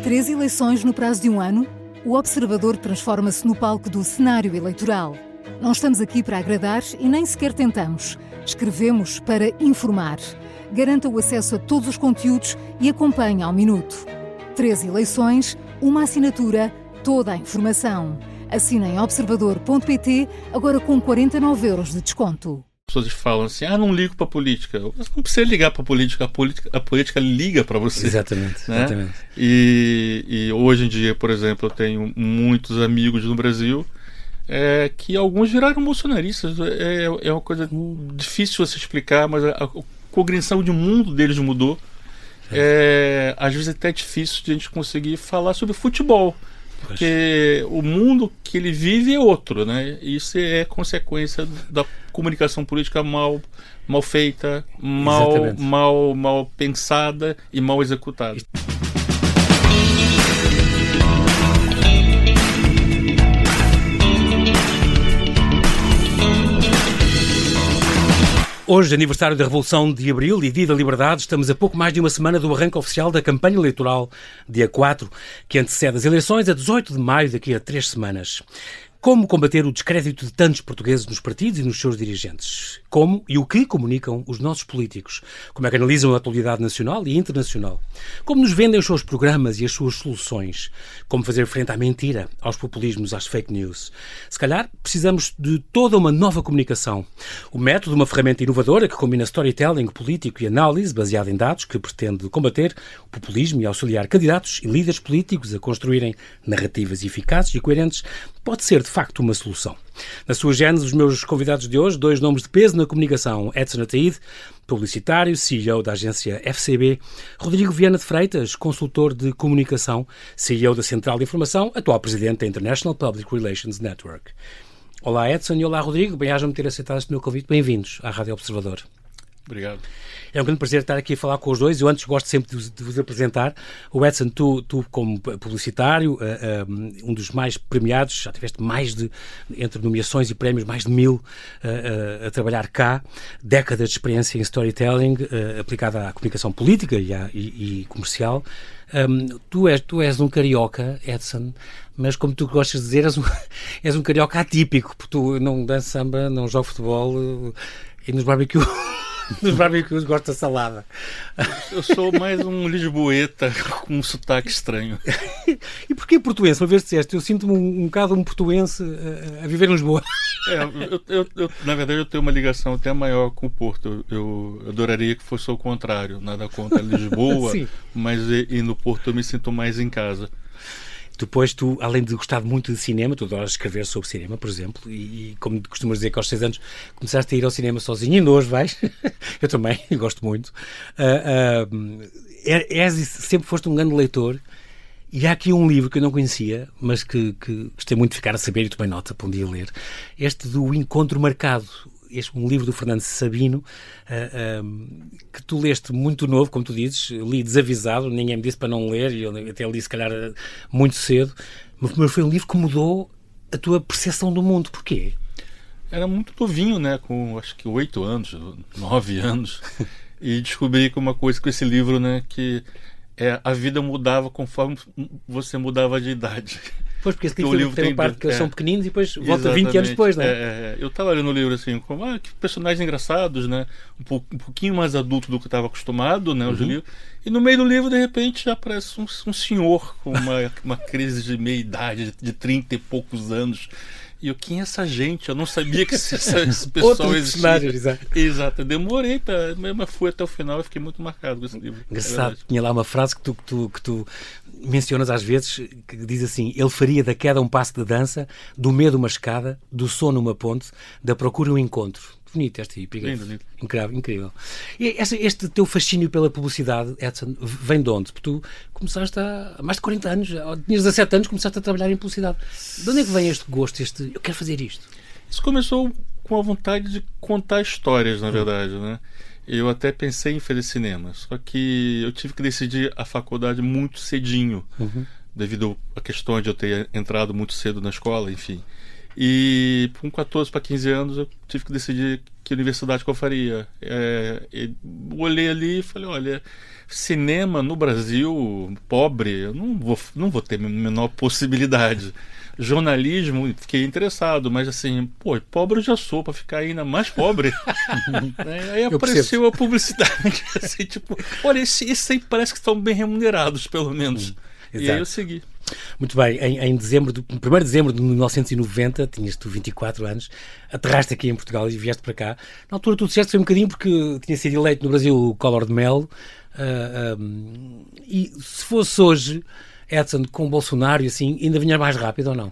3 eleições no prazo de um ano? O Observador transforma-se no palco do cenário eleitoral. Não estamos aqui para agradar e nem sequer tentamos. Escrevemos para informar. Garanta o acesso a todos os conteúdos e acompanhe ao minuto. 3 eleições, uma assinatura, toda a informação. Assina em observador.pt, agora com 49 € de desconto. As pessoas falam assim, não ligo para a política. Você não precisa ligar para a política liga para você. Exatamente, né? exatamente. E hoje em dia, por exemplo, eu tenho muitos amigos no Brasil que alguns viraram bolsonaristas. É uma coisa difícil você explicar, mas a cognição de mundo deles mudou. Às vezes é até difícil de a gente conseguir falar sobre futebol. Porque o mundo que ele vive é outro, né? Isso é consequência da comunicação política mal feita, mal pensada e mal executada. Hoje, aniversário da Revolução de Abril e Dia da Liberdade, estamos a pouco mais de uma semana do arranque oficial da campanha eleitoral, dia 4, que antecede as eleições a 18 de maio, daqui a 3 semanas. Como combater o descrédito de tantos portugueses nos partidos e nos seus dirigentes? Como e o que comunicam os nossos políticos? Como é que analisam a atualidade nacional e internacional? Como nos vendem os seus programas e as suas soluções? Como fazer frente à mentira, aos populismos, às fake news? Se calhar precisamos de toda uma nova comunicação. O método, uma ferramenta inovadora que combina storytelling político e análise baseada em dados, que pretende combater o populismo e auxiliar candidatos e líderes políticos a construírem narrativas eficazes e coerentes, pode ser de facto uma solução. Na sua gênese, os meus convidados de hoje, 2 nomes de peso na comunicação: Edson Ataíde, publicitário, CEO da agência FCB; Rodrigo Viana de Freitas, consultor de comunicação, CEO da Central de Informação, atual presidente da International Public Relations Network. Olá Edson e olá Rodrigo, bem-ajam-me ter aceitado este meu convite. Bem-vindos à Rádio Observador. Obrigado. É um grande prazer estar aqui a falar com os dois. Eu antes gosto sempre de vos apresentar. O Edson, tu como publicitário, um dos mais premiados, já tiveste entre nomeações e prémios, mais de 1000 a trabalhar cá, décadas de experiência em storytelling aplicada à comunicação política e comercial. Tu és um carioca, Edson, mas como tu gostas de dizer, és um carioca atípico, porque tu não danças samba, não jogas futebol e nos barbecue... Nos barbecues gosta de salada. Eu sou mais um lisboeta com um sotaque estranho. E porquê portuense? Uma vez disseste, eu sinto-me um bocado um portuense a viver em Lisboa. Na verdade, eu tenho uma ligação até maior com o Porto. Eu adoraria que fosse o contrário. Nada contra Lisboa, mas no Porto eu me sinto mais em casa. Depois tu, além de gostar muito de cinema, tu adoras escrever sobre cinema, por exemplo, e como costumas dizer que aos 6 anos começaste a ir ao cinema sozinho e ainda hoje vais. Eu também, gosto muito. Sempre foste um grande leitor, e há aqui um livro que eu não conhecia, mas que gostei muito de ficar a saber e tomei nota para um dia ler. Este do Encontro Marcado. Um livro do Fernando Sabino, que tu leste muito novo, como tu dizes, li desavisado, ninguém me disse para não ler, e eu até li se calhar muito cedo, mas foi um livro que mudou a tua percepção do mundo. Porquê? Era muito novinho, né, com acho que 8 anos, 9 anos, e descobri que uma coisa com esse livro, né, que a vida mudava conforme você mudava de idade. Pois, porque esse livro tem uma parte que eles são pequeninos e depois volta 20 anos depois, não é? Eu estava lendo o livro assim, como, que personagens engraçados, né? Um pouquinho mais adulto do que eu estava acostumado, né? Os livros. E no meio do livro, de repente, já aparece um senhor com uma crise de meia-idade, de 30 e poucos anos. E quem é essa gente? Eu não sabia que esse pessoal existia. Exato. Eu demorei, mas fui até o final e fiquei muito marcado com esse livro. Engraçado. Tinha lá uma frase que tu mencionas às vezes, que diz assim: ele faria da queda um passo de dança, do medo uma escada, do sono uma ponte, da procura um encontro. Bonito este epígrafe. Incrível. E este teu fascínio pela publicidade, Edson, vem de onde? Porque tu começaste há mais de 40 anos, tinhas 17 anos, começaste a trabalhar em publicidade. De onde é que vem este gosto, eu quero fazer isto? Isso começou com a vontade de contar histórias, na verdade, né? Eu até pensei em fazer cinema, só que eu tive que decidir a faculdade muito cedinho, devido a questão de eu ter entrado muito cedo na escola, enfim. E com 14 para 15 anos eu tive que decidir que universidade que eu faria. Olhei ali e falei, olha, cinema no Brasil, pobre, eu não vou ter a menor possibilidade. Jornalismo, fiquei interessado, mas assim, pobre eu já sou, para ficar ainda mais pobre. Aí apareceu a publicidade, assim, tipo, olha, esse aí parece que estão bem remunerados, pelo menos. E aí eu segui. Muito bem, em 1º de dezembro de 1990, tinhas tu 24 anos, aterraste aqui em Portugal e vieste para cá. Na altura tu disseste foi um bocadinho porque tinha sido eleito no Brasil o Collor de Mello, e se fosse hoje, Edson, com Bolsonaro e assim, ainda vinha mais rápido ou não?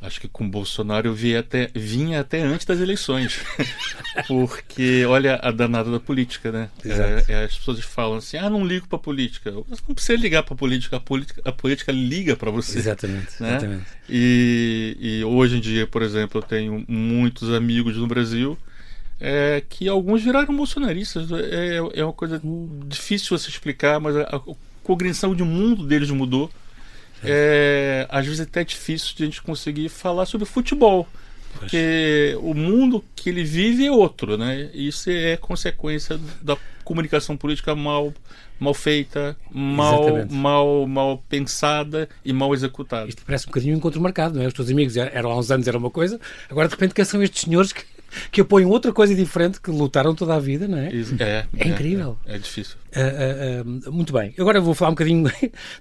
Acho que com Bolsonaro eu vinha até antes das eleições. Porque, olha a danada da política, né? As pessoas falam assim, não ligo para a política. Você não precisa ligar para a política liga para você. Exatamente, né? Exatamente. E hoje em dia, por exemplo, eu tenho muitos amigos no Brasil que alguns viraram bolsonaristas. É uma coisa difícil você explicar, mas a cognição de mundo deles mudou. Às vezes é até difícil de a gente conseguir falar sobre futebol, porque o mundo que ele vive é outro, né? Isso é consequência da comunicação política mal feita, mal pensada e mal executada. Isto parece um bocadinho um encontro marcado, não é? Os teus amigos eram há uns anos era uma coisa, agora de repente quem são estes senhores que apoiam outra coisa diferente, que lutaram toda a vida, não é? É incrível. É difícil. Muito bem. Agora vou falar um bocadinho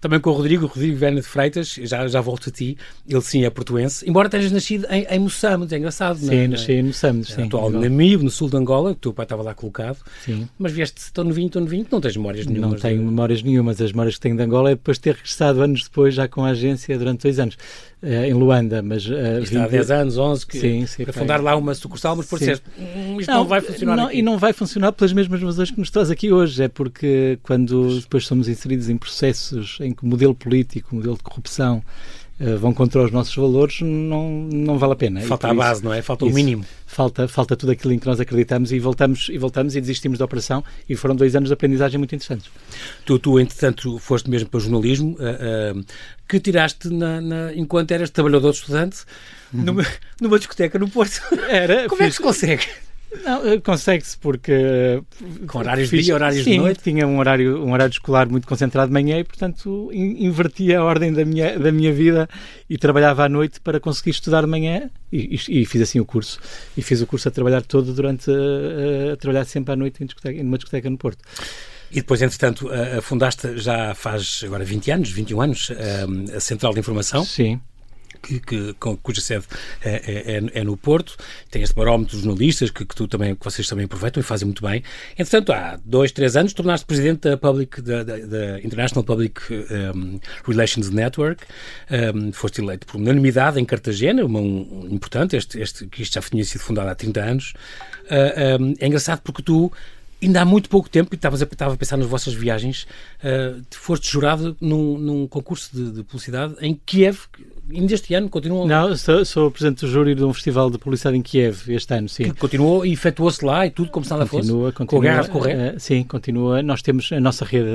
também com o Rodrigo Viana de Freitas, já volto a ti. Ele sim é portuense, embora tenhas nascido em Moçambique, é engraçado, não é? Sim, nasci em Moçambique, sim. Atual em Namibe, no sul de Angola, que o teu pai estava lá colocado. Sim. Mas vieste tão novinho, não tens memórias nenhumas? Não tenho memórias nenhumas. As memórias que tenho de Angola é depois de ter regressado anos depois, já com a agência, durante 2 anos, em Luanda. Mas, há 10 anos, 11, sim, para fundar lá uma sucursal, mas por disseste, isto não vai funcionar aqui. E não vai funcionar pelas mesmas razões que nos traz aqui hoje. É porque quando depois somos inseridos em processos em que o modelo político, o modelo de corrupção vão contra os nossos valores, não vale a pena. Falta a base, não é? Falta o mínimo. Falta tudo aquilo em que nós acreditamos e voltamos e desistimos da operação, e foram 2 anos de aprendizagem muito interessantes. Tu entretanto, foste mesmo para o jornalismo, que tiraste enquanto eras trabalhador estudante, numa discoteca no Porto. Como é que se consegue? Não, consegue-se porque... Com horários de dia, horários de noite? Tinha um horário escolar muito concentrado de manhã e, portanto, invertia a ordem da minha vida e trabalhava à noite para conseguir estudar de manhã e fiz assim o curso. E fiz o curso a trabalhar todo a trabalhar sempre à noite numa discoteca no Porto. E depois, entretanto, fundaste, já faz agora 21 anos, a Central de Informação. Sim. Cuja sede é no Porto. Tem este barómetro de jornalistas que vocês também aproveitam e fazem muito bem. Entretanto, há 2-3 anos tornaste presidente da International Public Relations Network. Foste eleito por unanimidade em Cartagena, importante, que isto já tinha sido fundado há 30 anos. É engraçado porque tu, ainda há muito pouco tempo, e estava a pensar nas vossas viagens, foste jurado num concurso de publicidade em Kiev. Ainda este ano continuou? Não, sou presidente do júri de um festival de publicidade em Kiev este ano, sim. Que continuou e efetuou-se lá e tudo como se nada fosse? Com a guerra a decorrer? Sim, continua. Nós temos a nossa rede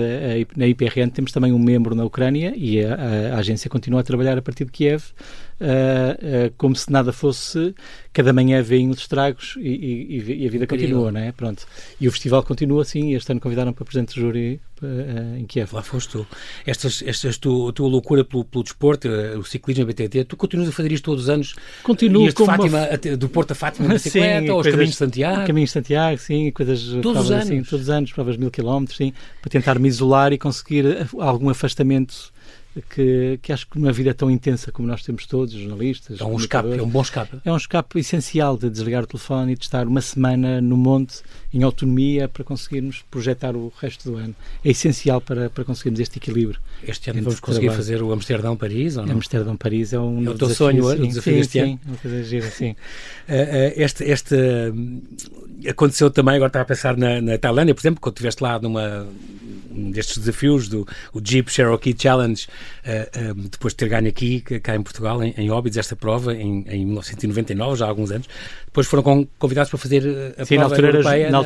na IPRN, temos também um membro na Ucrânia e a agência continua a trabalhar a partir de Kiev, como se nada fosse. Cada manhã vêm os estragos e a vida continua, não é? Pronto. E o festival continua assim, e este ano convidaram para presidente do júri em Kiev. Lá foste tu. A tua loucura pelo desporto, o ciclismo, a BTT, tu continuas a fazer isto todos os anos? Continuo. Do Porto a Fátima, na bicicleta, ou os caminhos de Santiago? Caminhos de Santiago, sim, coisas... Todos os anos? Assim, todos os anos, provas de 1000 km, sim, para tentar me isolar e conseguir algum afastamento que acho que numa vida tão intensa como nós temos todos, jornalistas... É um bom escape. É um escape essencial de desligar o telefone e de estar uma semana no monte, em autonomia, para conseguirmos projetar o resto do ano. É essencial para conseguirmos este equilíbrio. Este ano vamos conseguir fazer o Amsterdão-Paris, ou não? Amsterdão-Paris é um teu sonho, o desafio deste ano? Sim, uma coisa gira, sim. Aconteceu também, agora estava a pensar na Tailândia, por exemplo, quando estiveste lá destes desafios o Jeep Cherokee Challenge, depois de ter ganho aqui, cá em Portugal, em Óbidos, esta prova, em 1999, já há alguns anos. Depois foram convidados para fazer a prova europeia na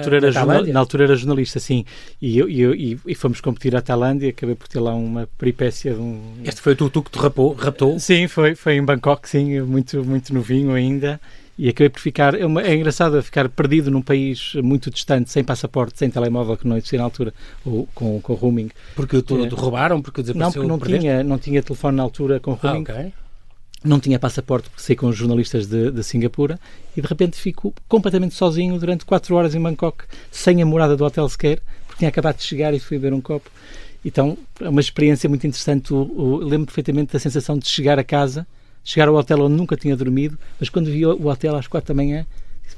altura era jornalista, sim. E fomos competir à Tailândia, acabei por ter lá uma peripécia de um... Este foi o tuk-tuk que te raptou? Sim, foi em Bangkok, sim, muito, muito novinho ainda. E acabei por ficar... É engraçado ficar perdido num país muito distante, sem passaporte, sem telemóvel, que não existia na altura, ou com roaming. Porque te roubaram? Porque desapareceu? Não, porque não tinha telefone na altura com roaming. Ok. Não tinha passaporte porque saí com os jornalistas de Singapura e de repente fico completamente sozinho durante 4 horas em Bangkok, sem a morada do hotel sequer, porque tinha acabado de chegar e fui beber um copo. Então, é uma experiência muito interessante. Lembro perfeitamente da sensação de chegar a casa, chegar ao hotel onde nunca tinha dormido, mas quando vi o hotel às 4 da manhã,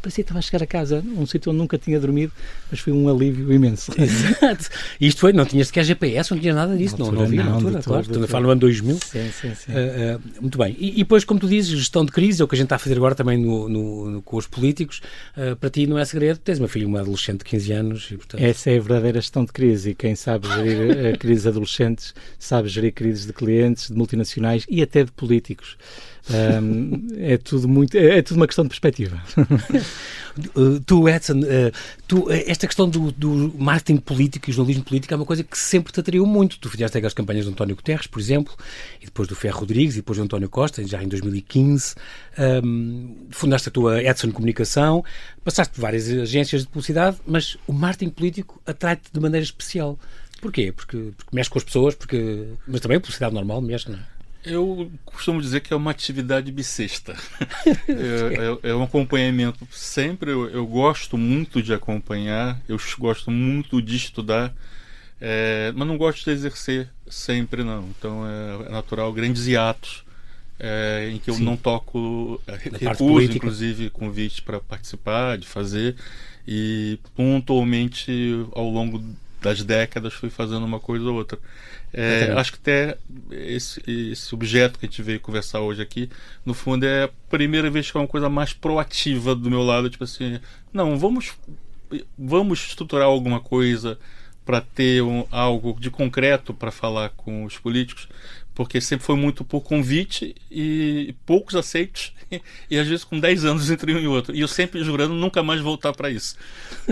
parecia que estava a chegar a casa, um sítio onde nunca tinha dormido, mas foi um alívio imenso. Exato. E isto foi, não tinhas sequer GPS, não tinha nada disso, não havia na altura, claro. Estou a falar no ano 2000. Sim. Muito bem. E depois, como tu dizes, gestão de crise, é o que a gente está a fazer agora também com os políticos. Para ti não é segredo, tens uma filha, uma adolescente de 15 anos. E, portanto... Essa é a verdadeira gestão de crise, e quem sabe gerir crises adolescentes sabe gerir crises de clientes, de multinacionais e até de políticos. É tudo uma questão de perspectiva. Tu, Edson, esta questão do marketing político e jornalismo político é uma coisa que sempre te atraiu muito. Tu fizeste aquelas campanhas do António Guterres, por exemplo, e depois do Ferro Rodrigues, e depois do António Costa, já em 2015. Fundaste a tua Edson Comunicação, passaste por várias agências de publicidade, mas o marketing político atrai-te de maneira especial. Porquê? Porque mexe com as pessoas, mas também a publicidade normal mexe, não é? Eu costumo dizer que é uma atividade bissexta. É um acompanhamento sempre. Eu gosto muito de acompanhar, eu gosto muito de estudar, mas não gosto de exercer sempre, não. Então é natural grandes hiatos em que eu não toco, recuso inclusive convites para participar, de fazer, e pontualmente ao longo das décadas fui fazendo uma coisa ou outra. Acho que até esse objeto que a gente veio conversar hoje aqui, no fundo é a primeira vez que é uma coisa mais proativa do meu lado, tipo assim, não, vamos estruturar alguma coisa para ter algo de concreto para falar com os políticos, porque sempre foi muito por convite e poucos aceitos, e às vezes com 10 anos entre um e outro, e eu sempre jurando nunca mais voltar para isso,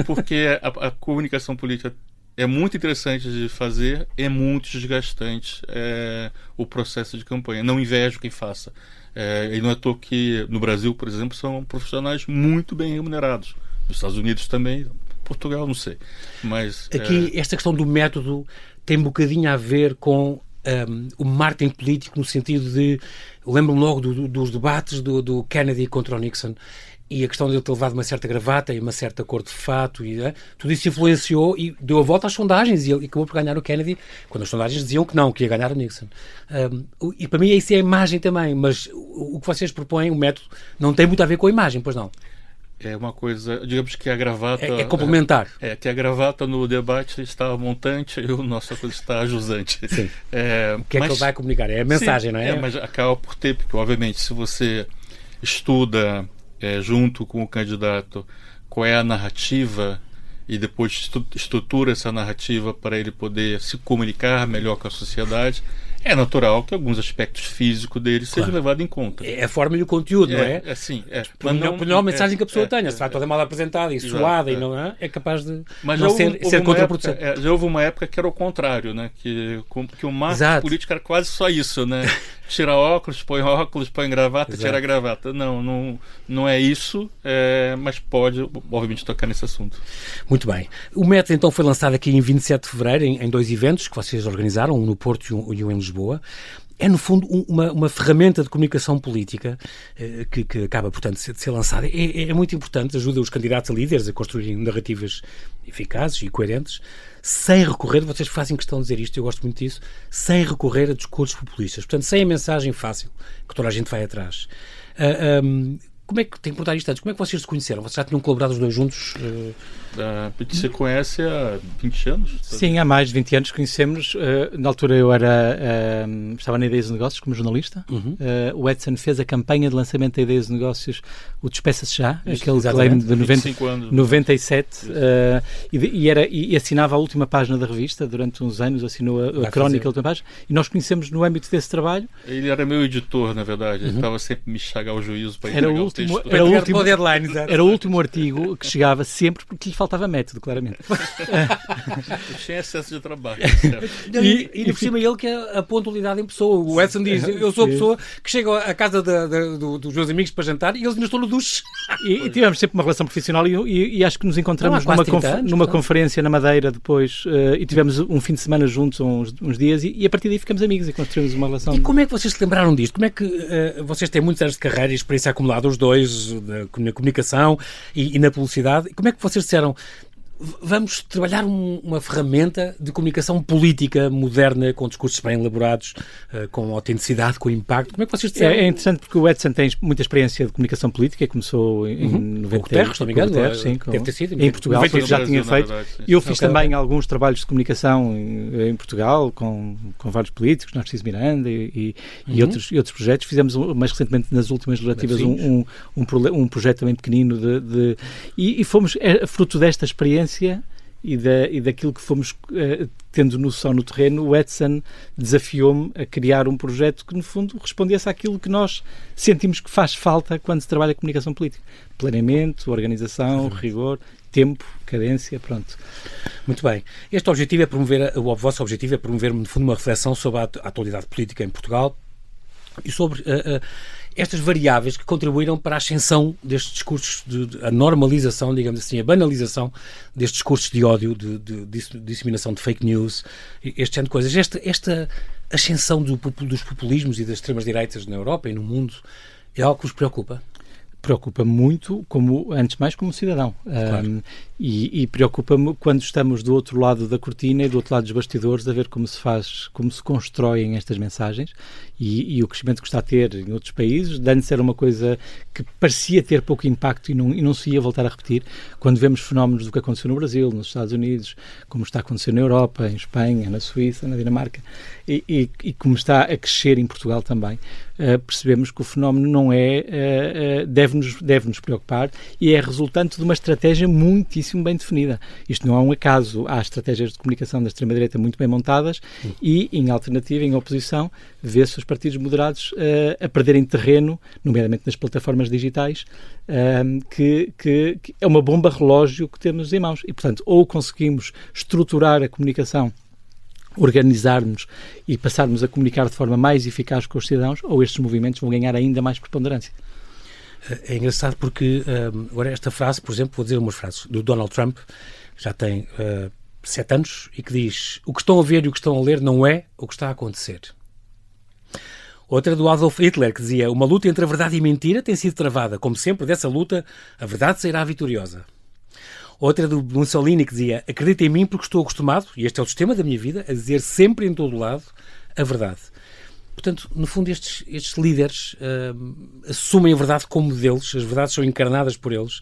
porque a comunicação política é muito interessante de fazer, é muito desgastante o processo de campanha. Não invejo quem faça. E não é à toa que no Brasil, por exemplo, são profissionais muito bem remunerados. Nos Estados Unidos também, Portugal não sei. Mas aqui esta questão do método tem um bocadinho a ver com o marketing político, no sentido de... Lembro-me logo dos debates do Kennedy contra o Nixon, e a questão de ele ter levado uma certa gravata e uma certa cor de fato, tudo isso influenciou e deu a volta às sondagens, e ele acabou por ganhar o Kennedy, quando as sondagens diziam que não, que ia ganhar o Nixon. E para mim isso é a imagem também, mas o que vocês propõem, o método, não tem muito a ver com a imagem, pois não? É uma coisa, digamos que a gravata... É complementar. Que a gravata no debate está montante e o nosso coisa está ajusante. Sim. O que é que ele vai comunicar? É a mensagem, sim, não é? Mas acaba por ter, porque obviamente se você estuda junto com o candidato qual é a narrativa e depois estrutura essa narrativa para ele poder se comunicar melhor com a sociedade, é natural que alguns aspectos físicos dele sejam levados em conta. É a forma e o conteúdo, não é? Sim. Mas não a mensagem que a pessoa tenha. Se vai toda mal apresentada e suada, e não é capaz de ser contraproducente. Já houve uma época que era o contrário, né? Que o marketing político era quase só isso, né? Tira óculos, põe gravata, tira a gravata. Não é isso, mas pode, obviamente, tocar nesse assunto. Muito bem. O método, então, foi lançado aqui em 27 de fevereiro, em 2 eventos que vocês organizaram, um no Porto e um em Lisboa. É, no fundo, uma ferramenta de comunicação política que acaba, portanto, de ser lançada. É muito importante, ajuda os candidatos a líderes a construírem narrativas eficazes e coerentes, sem recorrer, vocês fazem questão de dizer isto, eu gosto muito disso, sem recorrer a discursos populistas. Portanto, sem a mensagem fácil, que toda a gente vai atrás. Como é que, tenho que perguntar isto antes, como é que vocês se conheceram? Vocês já tinham colaborado os dois juntos? A gente se conhece há 20 anos? Sim, há mais de 20 anos conhecemos. Na altura eu estava na Ideias de Negócios como jornalista. O Edson fez a campanha de lançamento da Ideias de Negócios, o Despeça-se Já, aquele claim de 97, e assinava a última página da revista. Durante uns anos assinou a crónica da última página, e nós conhecemos no âmbito desse trabalho. Ele era meu editor, na verdade. Ele estava sempre a me chagar o juízo para entregar o texto. Era o último artigo que chegava sempre porque lhe faltava método, claramente. Eu tinha excesso de trabalho. E por cima ele que é a pontualidade em pessoa. O Edson diz, eu sou a pessoa que chega à casa dos meus amigos para jantar e eles ainda estão no duche. E tivemos sempre uma relação profissional e acho que nos encontramos numa conferência na Madeira depois e tivemos um fim de semana juntos uns dias e a partir daí ficamos amigos e construímos uma relação. E como é que vocês se lembraram disto? Como é que vocês têm muitos anos de carreira e experiência acumulada, os dois, na comunicação e na publicidade, como é que vocês disseram, vamos trabalhar uma ferramenta de comunicação política moderna, com discursos bem elaborados, com autenticidade, com impacto? Como é que vocês disseram? É interessante porque o Edson tem muita experiência de comunicação política, começou em 90. Com Guterres, se não me engano, deve ter sido. Em Portugal, já tinha feito. E eu fiz também alguns trabalhos de comunicação em Portugal, com vários políticos, Narciso Miranda e outros projetos. Fizemos, mais recentemente, nas últimas legislativas, um projeto também pequenino e fomos, fruto desta experiência e daquilo que fomos tendo noção no terreno, o Edson desafiou-me a criar um projeto que, no fundo, respondesse àquilo que nós sentimos que faz falta quando se trabalha comunicação política. Planeamento, organização, rigor, tempo, cadência, pronto. Muito bem. Este objetivo é promover, o vosso objetivo é promover, no fundo, uma reflexão sobre a atualidade política em Portugal e sobre estas variáveis que contribuíram para a ascensão destes discursos, a normalização, digamos assim, a banalização destes discursos de ódio, de disseminação de fake news, este tipo de coisas. Esta ascensão dos populismos e das extremas-direitas na Europa e no mundo é algo que vos preocupa? Preocupa muito, antes de mais, como cidadão. Claro. E preocupa-me quando estamos do outro lado da cortina e do outro lado dos bastidores a ver como se constroem estas mensagens e o crescimento que está a ter em outros países. De antes era uma coisa que parecia ter pouco impacto e não se ia voltar a repetir. Quando vemos fenómenos do que aconteceu no Brasil, nos Estados Unidos, como está a acontecer na Europa, em Espanha, na Suíça, na Dinamarca e como está a crescer em Portugal também, percebemos que o fenómeno não deve-nos preocupar e é resultante de uma estratégia muitíssimo bem definida. Isto não é um acaso. Há estratégias de comunicação da extrema-direita muito bem montadas e, em alternativa, em oposição, vê-se os partidos moderados a perderem terreno, nomeadamente nas plataformas digitais, que é uma bomba relógio que temos em mãos. E, portanto, ou conseguimos estruturar a comunicação, organizar-nos e passarmos a comunicar de forma mais eficaz com os cidadãos, ou estes movimentos vão ganhar ainda mais preponderância. É engraçado porque agora esta frase, por exemplo, vou dizer umas frases do Donald Trump, que já tem 7 anos, e que diz: o que estão a ver e o que estão a ler não é o que está a acontecer. Outra do Adolf Hitler, que dizia: uma luta entre a verdade e a mentira tem sido travada. Como sempre, dessa luta, a verdade sairá vitoriosa. Outra do Mussolini, que dizia: acredita em mim porque estou acostumado, e este é o sistema da minha vida, a dizer sempre em todo o lado a verdade. Portanto, no fundo, estes líderes assumem a verdade como deles, as verdades são encarnadas por eles,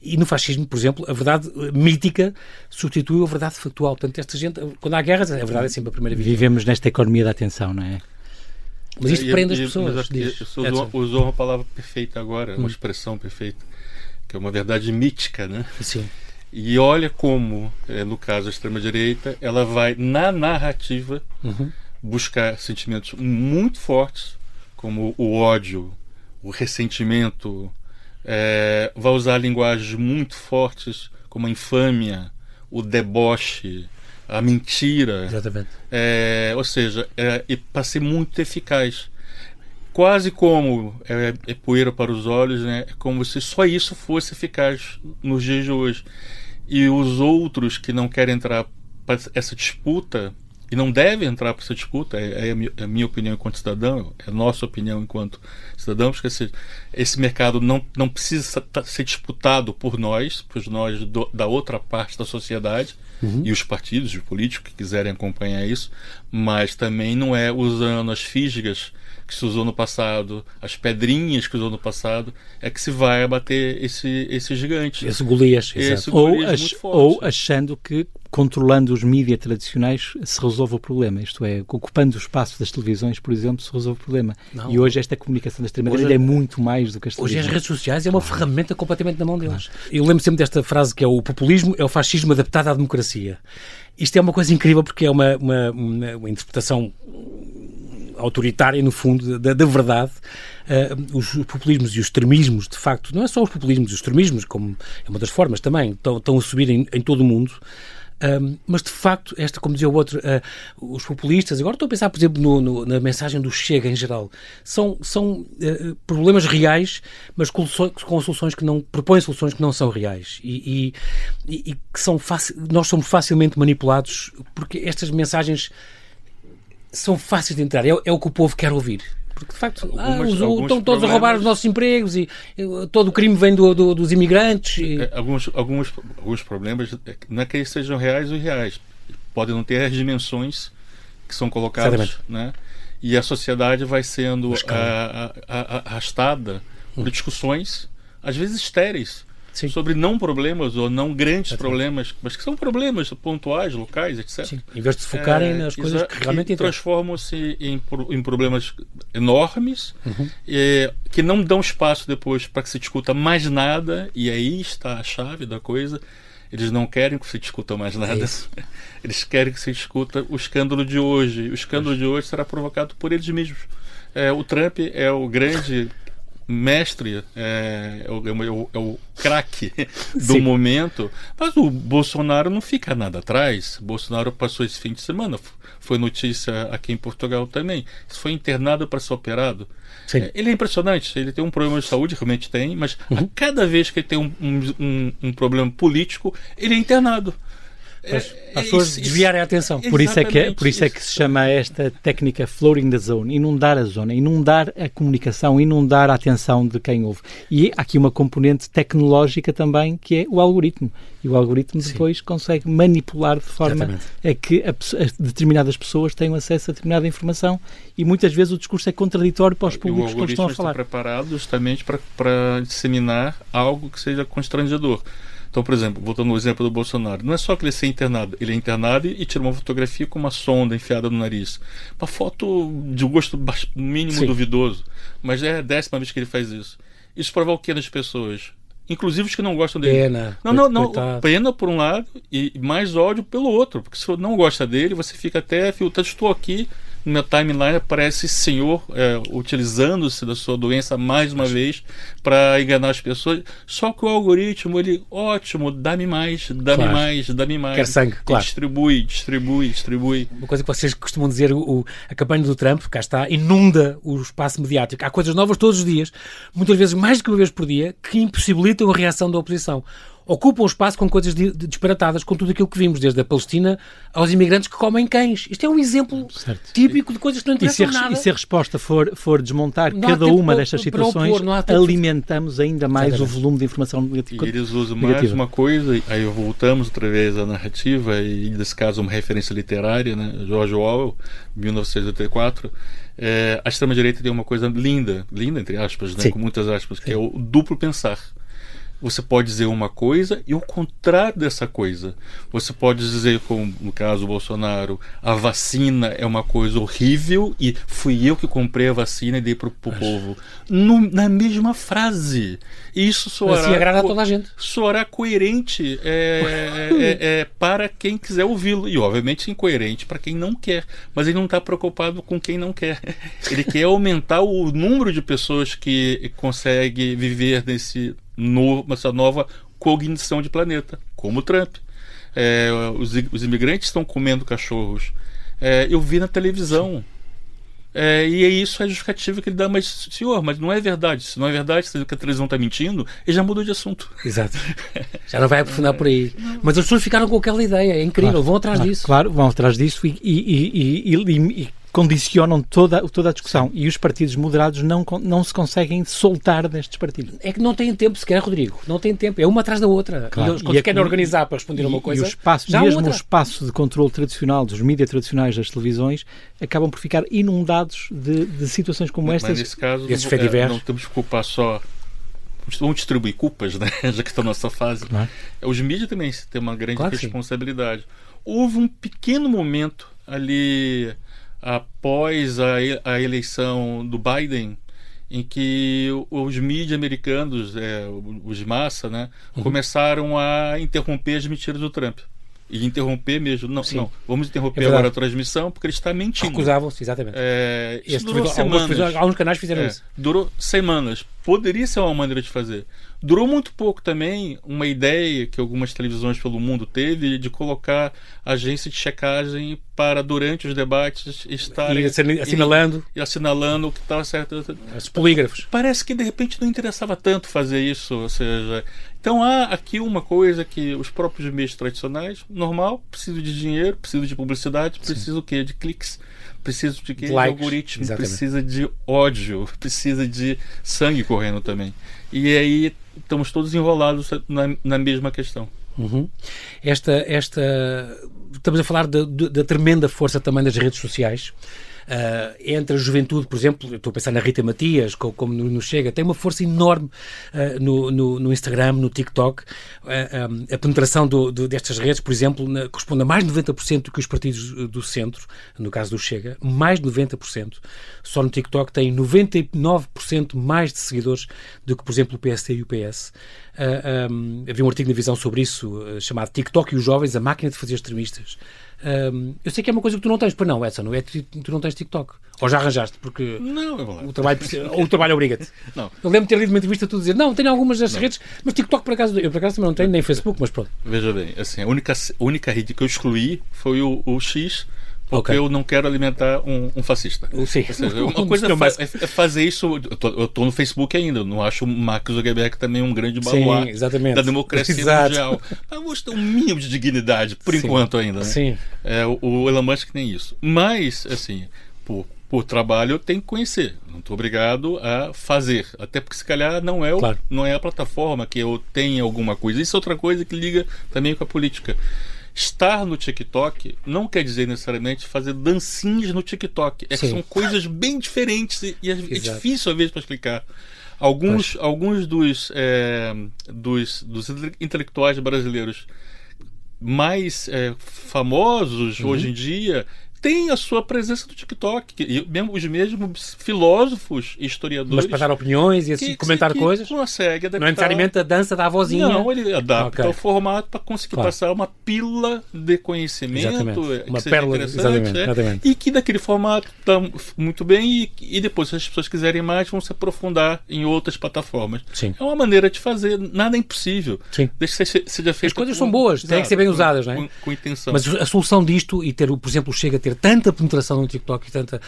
e no fascismo, por exemplo, a verdade mítica substitui a verdade factual. Portanto, esta gente, quando há guerras, a verdade é sempre a primeira vítima. Vivemos nesta economia da atenção, não é? Mas isto prende as pessoas. Usou uma palavra perfeita agora, uma expressão perfeita, que é uma verdade mítica, né? Sim. E olha como, no caso da extrema-direita, ela vai, na narrativa, buscar sentimentos muito fortes, como o ódio, o ressentimento, vai usar linguagens muito fortes, como a infâmia, o deboche, a mentira. Exatamente. Ou seja, para ser muito eficaz. Quase como é poeira para os olhos, né? É como se só isso fosse eficaz nos dias de hoje. E os outros que não querem entrar para essa disputa e não deve entrar para essa disputa, é a minha opinião enquanto cidadão, é a nossa opinião enquanto cidadãos, que esse mercado não precisa ser disputado por nós da outra parte da sociedade, e os partidos políticos que quiserem acompanhar isso, mas também não é usando as físicas que se usou no passado, as pedrinhas que se usou no passado, é que se vai abater esse gigante. Esse Golias. Ou achando que controlando os mídias tradicionais se resolve o problema, isto é, ocupando o espaço das televisões, por exemplo, se resolve o problema. Não. E hoje esta comunicação da extrema-direita é muito mais do que as televisões. Hoje as redes sociais é uma ferramenta completamente na mão deles. Eu lembro sempre desta frase que é: o populismo é o fascismo adaptado à democracia. Isto é uma coisa incrível porque é uma interpretação autoritária, no fundo, da verdade. Os populismos e os extremismos, de facto, não é só os populismos e os extremismos, como é uma das formas também, estão a subir em todo o mundo. Mas de facto, como dizia o outro, os populistas, agora estou a pensar, por exemplo, na mensagem do Chega em geral, são problemas reais, mas com soluções que não propõem soluções que não são reais e que nós somos facilmente manipulados porque estas mensagens são fáceis de entrar, é o que o povo quer ouvir. Porque, de facto, estão todos a roubar os nossos empregos e todo o crime vem dos imigrantes. Alguns problemas, não é que eles sejam reais ou irreais, podem não ter as dimensões que são colocadas, né? E a sociedade vai sendo arrastada por discussões, às vezes estéreis, sobre não problemas ou não grandes problemas, mas que são problemas pontuais, locais, etc. Sim. Em vez de se focarem nas coisas que realmente transformam-se em problemas enormes, que não dão espaço depois para que se discuta mais nada, e aí está a chave da coisa. Eles não querem que se discuta mais nada. Eles querem que se discuta o escândalo de hoje. O escândalo de hoje será provocado por eles mesmos. O Trump é o grande mestre, é o craque do momento, mas o Bolsonaro não fica nada atrás. O Bolsonaro passou esse fim de semana, foi notícia aqui em Portugal também, foi internado para ser operado. Ele é impressionante, ele tem um problema de saúde, realmente tem, mas a cada vez que ele tem um problema político, ele é internado. As pessoas desviarem a atenção. Por isso é que se chama esta técnica flooding the zone, inundar a zona, inundar a comunicação, inundar a atenção de quem ouve. E há aqui uma componente tecnológica também, que é o algoritmo. E o algoritmo depois consegue manipular de forma a que determinadas pessoas tenham acesso a determinada informação, e muitas vezes o discurso é contraditório para os públicos que estão a falar. O algoritmo está preparado justamente para disseminar algo que seja constrangedor. Então, por exemplo, voltando ao exemplo do Bolsonaro, não é só que ele ser internado, ele é internado e tira uma fotografia com uma sonda enfiada no nariz. Uma foto de gosto mínimo duvidoso, mas é a 10ª vez que ele faz isso. Isso provoca o que nas pessoas? Inclusive os que não gostam dele. Pena. Não. Pena por um lado e mais ódio pelo outro, porque se você não gosta dele, você fica até filtrando. Estou aqui, no meu timeline aparece esse senhor utilizando-se da sua doença mais uma vez para enganar as pessoas. Só que o algoritmo, ele, ótimo, dá-me mais. Quer sangue, claro. Distribui. Uma coisa que vocês costumam dizer, a campanha do Trump, cá está, inunda o espaço mediático. Há coisas novas todos os dias, muitas vezes mais do que uma vez por dia, que impossibilitam a reação da oposição. Ocupam o espaço com coisas disparatadas, com tudo aquilo que vimos, desde a Palestina aos imigrantes que comem cães. Isto é um exemplo típico de coisas que não interessam nada. E se a resposta for desmontar cada uma destas situações, alimentamos ainda mais o volume de informação negativa. E eles usam mais uma coisa, aí voltamos outra vez à narrativa, e nesse caso uma referência literária, né? George Orwell, 1984. A extrema-direita tem uma coisa linda entre aspas, né? Com muitas aspas, que é o duplo pensar. Você pode dizer uma coisa e o contrário dessa coisa. Você pode dizer, como no caso do Bolsonaro, a vacina é uma coisa horrível e fui eu que comprei a vacina e dei para o povo. Na mesma frase. Isso soará, assim agrada a toda a gente. Soará coerente para quem quiser ouvi-lo. E, obviamente, incoerente para quem não quer. Mas ele não está preocupado com quem não quer. Ele quer aumentar o número de pessoas que consegue viver nessa nova cognição de planeta, como o Trump. Os imigrantes estão comendo cachorros. Eu vi na televisão E isso é justificativa que ele dá, mas senhor, mas não é verdade. Se não é verdade, se a televisão está mentindo, ele já mudou de assunto. Exato. Já não vai aprofundar por aí. Mas as pessoas ficaram com aquela ideia, é incrível, vão atrás disso. Claro, vão atrás disso e condicionam toda a discussão. Sim. E os partidos moderados não se conseguem soltar destes partidos. É que não têm tempo sequer, Rodrigo. Não têm tempo. É uma atrás da outra. Claro. E eles, quando se querem organizar para responder a uma coisa... E o espaço de controle tradicional dos mídias tradicionais das televisões acabam por ficar inundados de situações como estas. Mas nesse caso, não temos que culpar só... Vamos distribuir culpas, né? Já que está na nossa fase. Os mídias também têm uma grande responsabilidade. Houve um pequeno momento ali... após a eleição do Biden, em que os mídias americanos, os de massa, né, começaram a interromper as mentiras do Trump. E interromper mesmo. Não, vamos interromper agora a transmissão porque ele está mentindo. Recusavam-se, exatamente. Isso durou semanas. Alguns canais fizeram isso. Durou semanas. Poderia ser uma maneira de fazer. Durou muito pouco também uma ideia que algumas televisões pelo mundo teve de colocar agência de checagem para, durante os debates, estarem assinalando o que estava certo. Os polígrafos. Parece que de repente não interessava tanto fazer isso. Ou seja, então há aqui uma coisa que os próprios meios tradicionais, normal, precisam de dinheiro, precisam de publicidade, precisam o quê? De cliques. Precisa de quê? De algoritmo, precisa de ódio, precisa de sangue correndo também. E aí estamos todos enrolados na mesma questão. Estamos a falar da tremenda força também das redes sociais. Entre a juventude, por exemplo, estou a pensar na Rita Matias, como no Chega, tem uma força enorme no Instagram, no TikTok. A penetração destas redes, por exemplo, corresponde a mais de 90% do que os partidos do centro, no caso do Chega, mais de 90%. Só no TikTok tem 99% mais de seguidores do que, por exemplo, o PSD e o PS. Havia um artigo na Visão sobre isso, chamado TikTok e os jovens, a máquina de fazer extremistas. Eu sei que é uma coisa que tu não tens, pois não, Edson, tu não tens TikTok. Ou já arranjaste, porque o trabalho obriga-te. Eu lembro de ter lido uma entrevista tu dizer, não, tenho algumas das redes, mas TikTok por acaso também não tenho, nem Facebook, mas pronto. Veja bem, assim, a única rede que eu excluí foi o X, porque eu não quero alimentar um fascista. Sim. Ou seja, uma coisa é fazer isso. Eu estou no Facebook ainda, eu não acho o Mark Zuckerberg também um grande baluarte da democracia mundial. Mas vou ter um mínimo de dignidade, por enquanto ainda. Né? Sim. O Elon Musk tem isso. Mas, assim, por trabalho eu tenho que conhecer. Não estou obrigado a fazer. Até porque, se calhar, não é a plataforma que eu tenha alguma coisa. Isso é outra coisa que liga também com a política. Estar no TikTok não quer dizer necessariamente fazer dancinhas no TikTok. Que são coisas bem diferentes e é difícil às vezes para explicar. Alguns dos intelectuais brasileiros mais famosos hoje em dia tem a sua presença no TikTok. E mesmo os mesmos filósofos e historiadores... Mas para dar opiniões e assim, comentar coisas? Consegue adaptar. Não é necessariamente a dança da avózinha? Não, ele adapta o formato para conseguir passar uma pílula de conhecimento. Uma pérola, exatamente. E que daquele formato está muito bem e depois, se as pessoas quiserem mais, vão se aprofundar em outras plataformas. Sim. É uma maneira de fazer. Nada é impossível. Sim. Deixa que seja feito. As coisas são boas, têm que ser bem usadas, não é? Com intenção. Mas a solução disto, e ter, por exemplo, Chega a ter tanta penetração no TikTok e tanta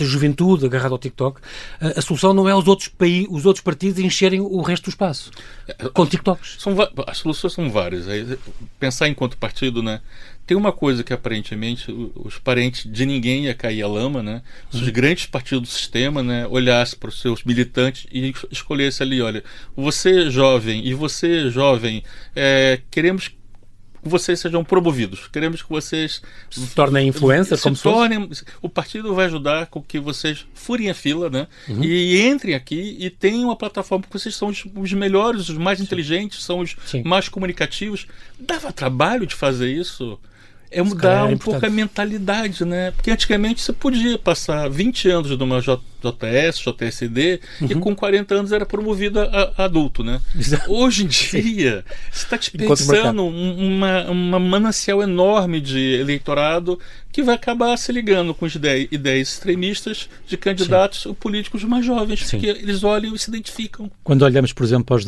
juventude agarrada ao TikTok, a solução não é os outros partidos encherem o resto do espaço com TikToks. As soluções são várias. Pensar enquanto partido, né? Tem uma coisa que aparentemente os parentes de ninguém ia cair a lama, né? Os grandes partidos do sistema, né? Olhassem para os seus militantes e escolhessem ali, olha, você jovem e você jovem, queremos que vocês sejam promovidos. Queremos que vocês se tornem influencers, o partido vai ajudar com que vocês furem a fila, né? E entrem aqui e tenham uma plataforma, porque vocês são os melhores, os mais inteligentes, são os mais comunicativos. Dava trabalho de fazer isso? É mudar um pouco a mentalidade, né? Porque antigamente você podia passar 20 anos numa JS, JSD e com 40 anos era promovido a adulto, né? Hoje em dia você está desperdiçando uma manancial enorme de eleitorado que vai acabar se ligando com ideias extremistas de candidatos ou políticos mais jovens, porque eles olham e se identificam. Quando olhamos, por exemplo,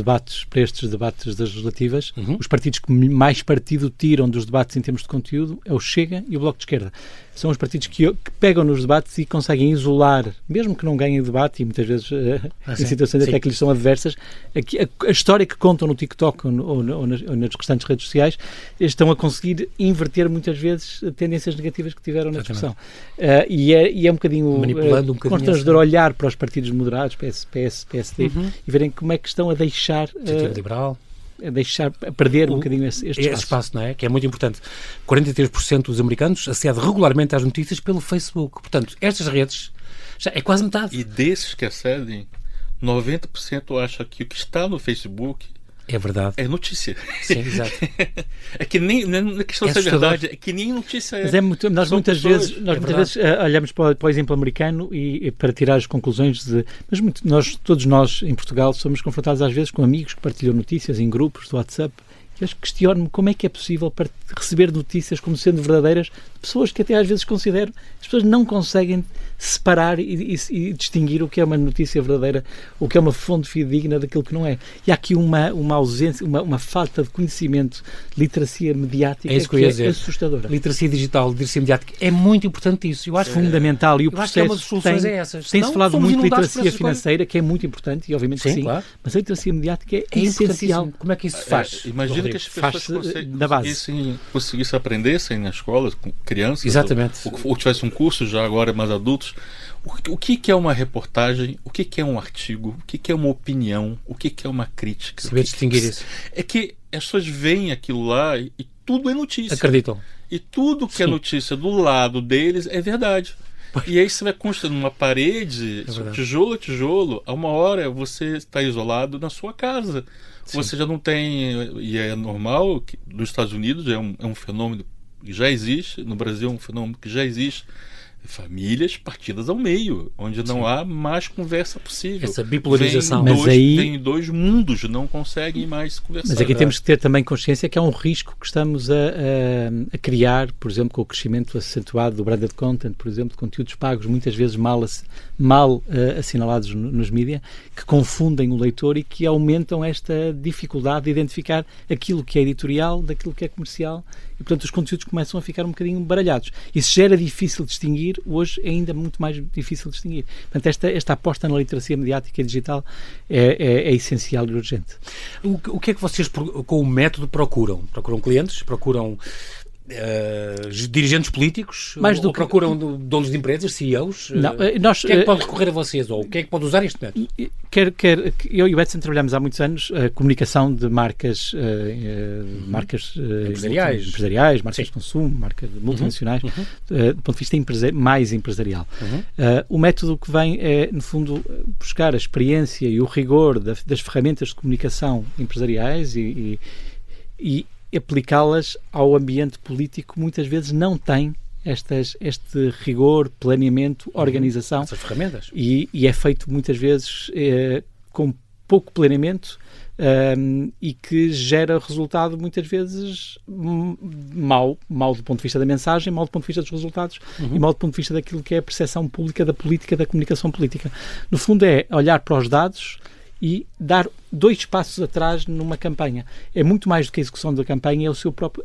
para estes debates das legislativas, os partidos que mais partido tiram dos debates em termos de conteúdo é o Chega e o Bloco de Esquerda. são os partidos que pegam nos debates e conseguem isolar, mesmo que não ganhem debate, e muitas vezes em situações até que lhes são adversas, a história que contam no TikTok ou nas restantes redes sociais, estão a conseguir inverter muitas vezes tendências negativas que tiveram na discussão. E é um bocadinho constrangedor olhar para os partidos moderados, PS, PSD, e verem como é que estão a deixar... liberal. A perder um bocadinho este espaço, não é? Que é muito importante. 43% dos americanos acedem regularmente às notícias pelo Facebook. Portanto, estas redes já é quase metade. E desses que acedem, 90% acha que o que está no Facebook é verdade. É notícia. Sim, exato. É que nem na questão de verdade, é que nem notícia é. Mas nós muitas vezes olhamos para o exemplo americano e para tirar as conclusões todos nós em Portugal somos confrontados às vezes com amigos que partilham notícias em grupos do WhatsApp. Eu questiono-me como é que é possível receber notícias como sendo verdadeiras de pessoas que até às vezes considero as pessoas não conseguem separar e distinguir o que é uma notícia verdadeira, o que é uma fonte fidedigna daquilo que não é. E há aqui uma ausência, uma falta de conhecimento, de literacia mediática que é assustadora. Literacia digital, literacia mediática, é muito importante isso. Eu acho fundamental. E o processo que uma das soluções é essas. Tem-se falado muito de literacia financeira, que é muito importante, e obviamente sim, claro. Mas a literacia mediática é essencial. Como é que isso se faz? Imagina que as pessoas conseguissem aprendessem na escola, com crianças, exatamente. Ou tivesse um curso já agora mais adultos, o que é uma reportagem, o que é um artigo, o que é uma opinião, o que é uma crítica. Saber distinguir isso. É que as pessoas veem aquilo lá e tudo é notícia. Acreditam. E tudo que é notícia do lado deles é verdade. E aí você vai construindo uma parede, tijolo a tijolo, a uma hora você está isolado na sua casa. Sim. Você já não tem, e é normal, que nos Estados Unidos é um fenômeno que já existe, no Brasil é um fenômeno que já existe, famílias partidas ao meio, onde não há mais conversa possível. Essa bipolarização. Vem dois mundos, não conseguem mais conversar. Mas aqui temos que ter também consciência que há um risco que estamos a criar, por exemplo, com o crescimento acentuado do branded content, por exemplo, de conteúdos pagos, muitas vezes mal assinalados nos mídias, que confundem o leitor e que aumentam esta dificuldade de identificar aquilo que é editorial daquilo que é comercial. E, portanto, os conteúdos começam a ficar um bocadinho baralhados. E se já era difícil distinguir, hoje é ainda muito mais difícil distinguir. Portanto, esta aposta na literacia mediática e digital é essencial e urgente. O que é que vocês, com o método, procuram? Procuram clientes? Procuram dirigentes políticos? Ou procuram donos de empresas, CEOs? Não, o que é que pode recorrer a vocês? Ou o que é que pode usar este método? Eu e o Edson trabalhamos há muitos anos a comunicação de marcas empresariais, marcas de consumo, marcas multinacionais, do ponto de vista mais empresarial. O método que vem é, no fundo, buscar a experiência e o rigor das ferramentas de comunicação empresariais e aplicá-las ao ambiente político que muitas vezes não tem este rigor, planeamento, organização. Essas ferramentas. E é feito muitas vezes com pouco planeamento e que gera resultado muitas vezes mau do ponto de vista da mensagem, mau do ponto de vista dos resultados e mau do ponto de vista daquilo que é a percepção pública da política, da comunicação política. No fundo é olhar para os dados e dar 2 passos atrás numa campanha. É muito mais do que a execução da campanha, é o seu próprio,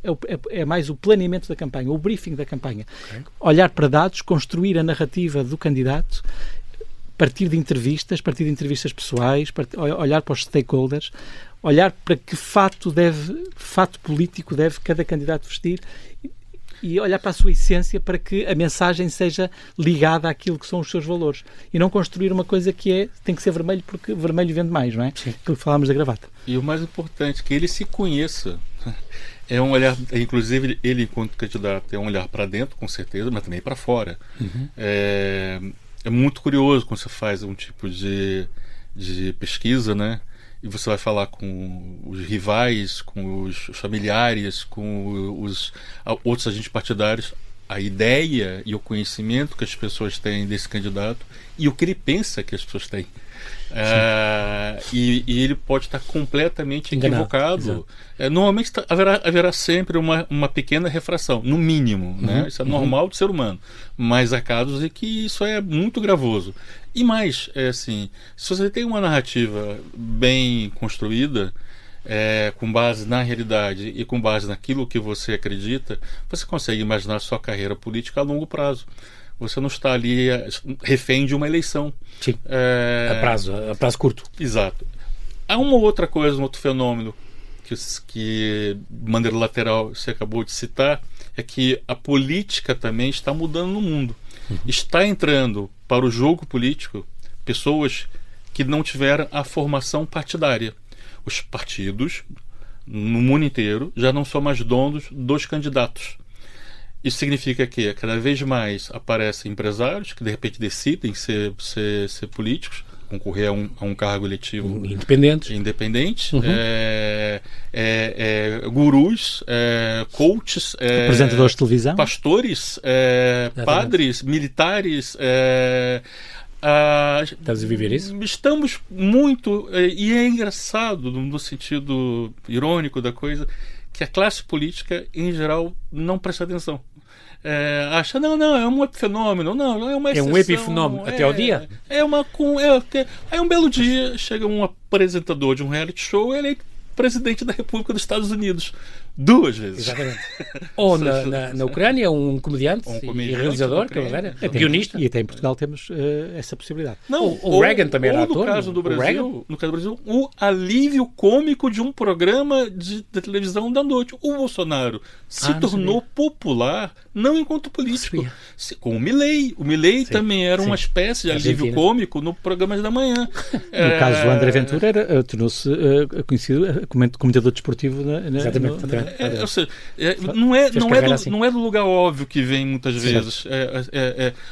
é mais o planeamento da campanha, o briefing da campanha. Okay. Olhar para dados, construir a narrativa do candidato, partir de entrevistas pessoais, olhar para os stakeholders, olhar para que fato político deve cada candidato vestir e olhar para a sua essência para que a mensagem seja ligada àquilo que são os seus valores. E não construir uma coisa que tem que ser vermelho porque vermelho vende mais, não é? Sim. Aquilo que falámos da gravata. E o mais importante, que ele se conheça. É um olhar, inclusive ele enquanto candidato, é um olhar para dentro, com certeza, mas também para fora. É muito curioso quando você faz um tipo de pesquisa, né? E você vai falar com os rivais, com os familiares, com os outros agentes partidários, a ideia e o conhecimento que as pessoas têm desse candidato e o que ele pensa que as pessoas têm. E ele pode estar completamente equivocado. Normalmente haverá sempre uma pequena refração, no mínimo, né? Isso é normal do ser humano, mas há casos em que isso é muito gravoso. E mais, se você tem uma narrativa bem construída, com base na realidade e com base naquilo que você acredita, você consegue imaginar sua carreira política a longo prazo. Você não está ali refém de uma eleição. Sim, a prazo curto. Exato. Há uma outra coisa, um outro fenômeno que de maneira lateral você acabou de citar, é que a política também está mudando no mundo. Está entrando para o jogo político pessoas que não tiveram a formação partidária. Os partidos, no mundo inteiro, já não são mais donos dos candidatos. Isso significa que cada vez mais aparecem empresários que de repente decidem ser políticos, concorrer a um cargo eletivo independente, gurus, coaches, apresentadores de televisão, pastores, padres, militares. Estás a viver isso? Estamos muito, e é engraçado no sentido irônico da coisa, que a classe política em geral não presta atenção. Acha, não, é um epifenômeno, não, é uma exceção. É um epifenômeno até ao dia? Aí um belo dia chega um apresentador de um reality show, ele é presidente da República dos Estados Unidos 2 vezes. Exatamente. Ou na Ucrânia, um comediante e realizador, guionista. E até em Portugal temos essa possibilidade. Não, o Reagan também era ator. No caso do Brasil, o alívio cômico de um programa de televisão da noite. O Bolsonaro se tornou popular não enquanto político, com o Milley. O Milley também era uma espécie de alívio cômico no programa da manhã. No caso do André Ventura, tornou-se conhecido comentador desportivo Exatamente. Ou seja, não é do lugar óbvio que vem muitas vezes.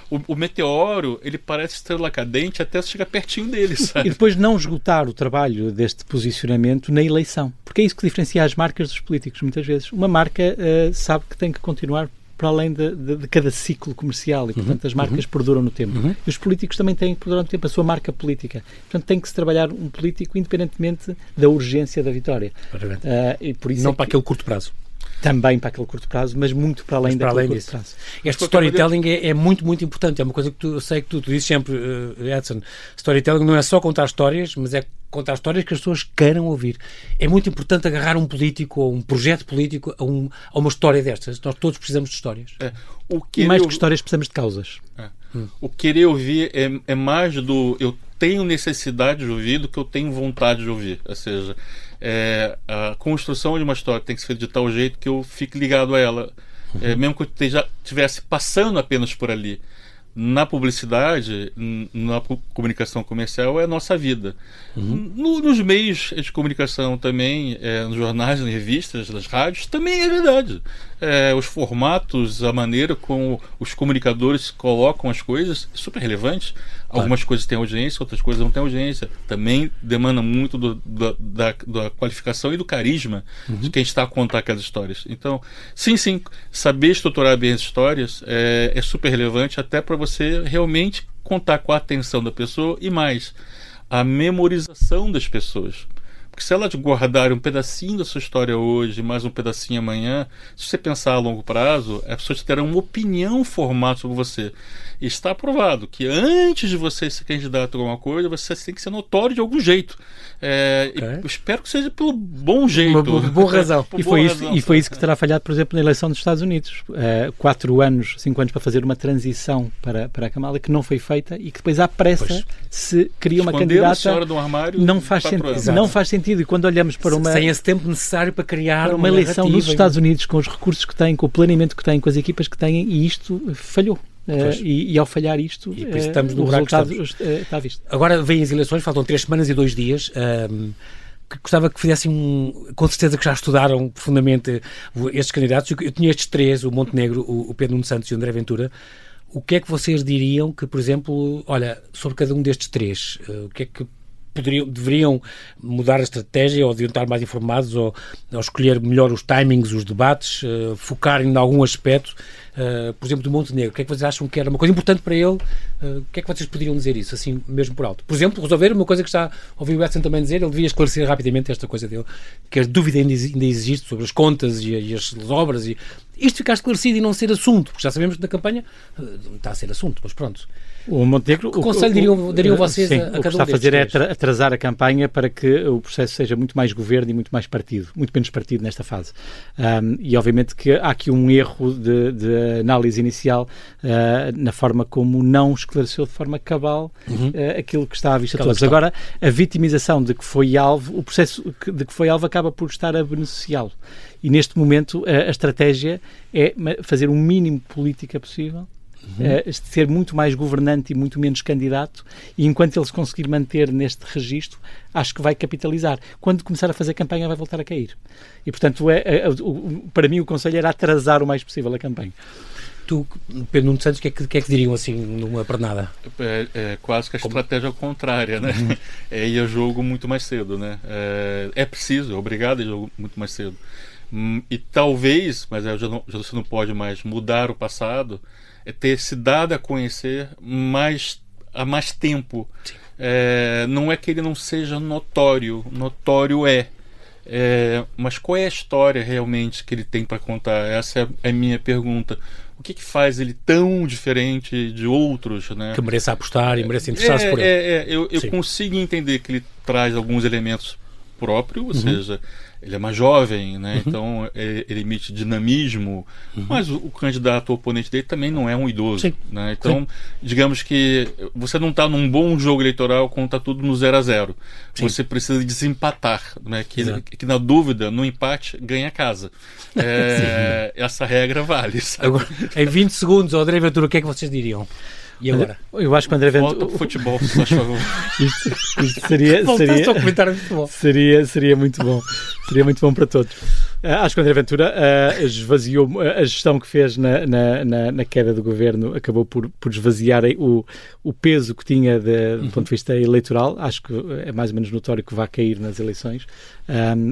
O meteoro, ele parece estrela cadente até chegar pertinho dele, sabe? E depois não esgotar o trabalho deste posicionamento na eleição, porque é isso que diferencia as marcas dos políticos muitas vezes. Uma marca sabe que tem que continuar para além de cada ciclo comercial e, portanto, as marcas perduram no tempo. E os políticos também têm que perdurar no tempo a sua marca política. Portanto, tem que se trabalhar um político independentemente da urgência da vitória. E por isso não para aquele curto prazo. Também para aquele curto prazo, mas muito para além daquele curto prazo. Este storytelling é muito, muito importante. É uma coisa que eu sei que tu dizes sempre, Edson. Storytelling não é só contar histórias, mas é contar histórias que as pessoas queiram ouvir. É muito importante agarrar um político ou um projeto político a uma história destas. Nós todos precisamos de histórias. E mais que histórias, precisamos de causas. O querer ouvir é mais do eu tenho necessidade de ouvir do que eu tenho vontade de ouvir. Ou seja, a construção de uma história tem que ser de tal jeito que eu fique ligado a ela. Mesmo que eu estivesse passando apenas por ali. Na publicidade, na comunicação comercial, é a nossa vida. Nos meios de comunicação também, nos jornais, nas revistas, nas rádios, também é verdade. Os formatos, a maneira como os comunicadores colocam as coisas, é super relevante. Algumas coisas têm audiência, outras coisas não têm audiência. Também demanda muito da qualificação e do carisma de quem está a contar aquelas histórias. Então, sim, saber estruturar bem as histórias é super relevante, até para você realmente contar com a atenção da pessoa e mais, a memorização das pessoas. Porque se elas guardarem um pedacinho da sua história hoje, mais um pedacinho amanhã, se você pensar a longo prazo, as pessoas terão uma opinião formada sobre você. E está provado que antes de você ser candidato a alguma coisa, você tem que ser notório de algum jeito. Eu espero que seja pelo bom jeito. Boa razão. E foi isso que terá falhado, por exemplo, na eleição dos Estados Unidos. 5 anos para fazer uma transição para a Kamala que não foi feita e que depois à pressa se cria uma candidata. Não faz sentido. E quando olhamos para uma... Sem esse tempo necessário para criar uma eleição nos Estados Unidos, com os recursos que têm, com o planeamento que têm, com as equipas que têm, e isto falhou. E ao falhar isto, o resultado está visto. Agora vêm as eleições, faltam 3 semanas e 2 dias. Gostava que fizessem com certeza que já estudaram profundamente estes candidatos. Eu tinha estes 3, o Montenegro, o Pedro Nuno Santos e o André Ventura. O que é que vocês diriam que, por exemplo, sobre cada um destes 3, o que é que deveriam mudar a estratégia, ou deviam estar mais informados, ou escolher melhor os timings, os debates, focarem em algum aspecto por exemplo, do Montenegro? O que é que vocês acham que era uma coisa importante para ele? O que é que vocês poderiam dizer isso, assim, mesmo por alto? Por exemplo, resolver uma coisa que já ouvi o Edson também dizer, ele devia esclarecer rapidamente esta coisa dele, que a dúvida ainda existe sobre as contas e as obras, e isto ficar esclarecido e não ser assunto, porque já sabemos que na campanha está a ser assunto, mas pronto. O Montenegro, que conselho dariam vocês sim, a cada um o que está a fazer destes? é atrasar a campanha para que o processo seja muito mais governo e muito menos partido nesta fase. E obviamente que há aqui um erro de análise inicial na forma como não esclareceu de forma cabal aquilo que está à vista de todos. Agora, a vitimização de que foi alvo, o processo de que foi alvo acaba por estar a beneficiá-lo. E neste momento a estratégia é fazer o mínimo política possível, ser muito mais governante e muito menos candidato, e enquanto ele se conseguir manter neste registro, acho que vai capitalizar. Quando começar a fazer campanha vai voltar a cair. E portanto, para mim o conselho era atrasar o mais possível a campanha. Tu, Pedro Nuno Santos, o que é que diriam assim numa pernada? É quase que a estratégia contrária, né? É ir a jogo muito mais cedo, né? É preciso, é obrigado a ir a jogo muito mais cedo. E talvez, mas você não pode mais mudar o passado, é ter se dado a conhecer há mais tempo. Não é que ele não seja notório mas qual é a história realmente que ele tem para contar? Essa é a minha pergunta. O que faz ele tão diferente de outros, né? Que mereça apostar e mereça interessar-se por ele. Eu consigo entender que ele traz alguns elementos próprios, ou seja, ele é mais jovem, né? Então ele emite dinamismo, mas o candidato, o oponente dele também não é um idoso, né? Então, digamos que você não está num bom jogo eleitoral quando está tudo no 0-0. Você precisa desempatar, né? Que na dúvida, no empate, ganha a casa. Essa regra vale, sabe? Agora, em 20 segundos, André Ventura, o que é que vocês diriam? E agora? Eu acho que o André Ventura... Volta para o futebol, se faz favor. Isto seria só comentar de futebol. Seria muito bom. Seria muito bom para todos. Acho que o André Ventura esvaziou a gestão que fez na queda do governo, acabou por esvaziar o peso que tinha do ponto de vista eleitoral. Acho que é mais ou menos notório que vai cair nas eleições.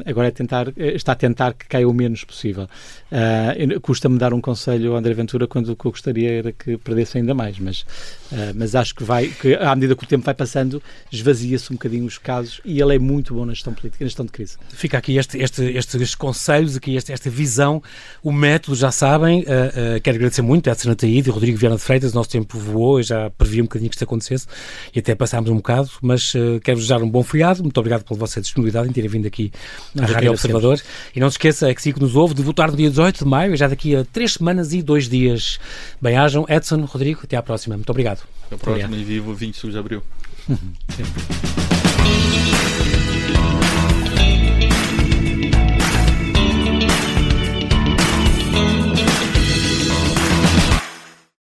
Agora está a tentar que caia o menos possível. Custa-me dar um conselho ao André Ventura quando o que eu gostaria era que perdesse ainda mais, mas acho que à medida que o tempo vai passando, esvazia-se um bocadinho os casos, e ele é muito bom na gestão política, na gestão de crise. Fica aqui estes conselhos, aqui esta visão, o método, já sabem. Quero agradecer muito a Edson Ataíde e Rodrigo Viana de Freitas. O nosso tempo voou, eu já previ um bocadinho que isto acontecesse e até passámos um bocado, mas quero desejar um bom feriado. Muito obrigado pela vossa disponibilidade em terem vindo aqui à Rádio Observador. E não se esqueça, é que que nos ouve, de votar no dia 18 de maio, já daqui a 3 semanas e 2 dias. Bem-ajam, Edson, Rodrigo, até à próxima. Muito obrigado. Até a próxima, e vivo 25 de abril. Sempre.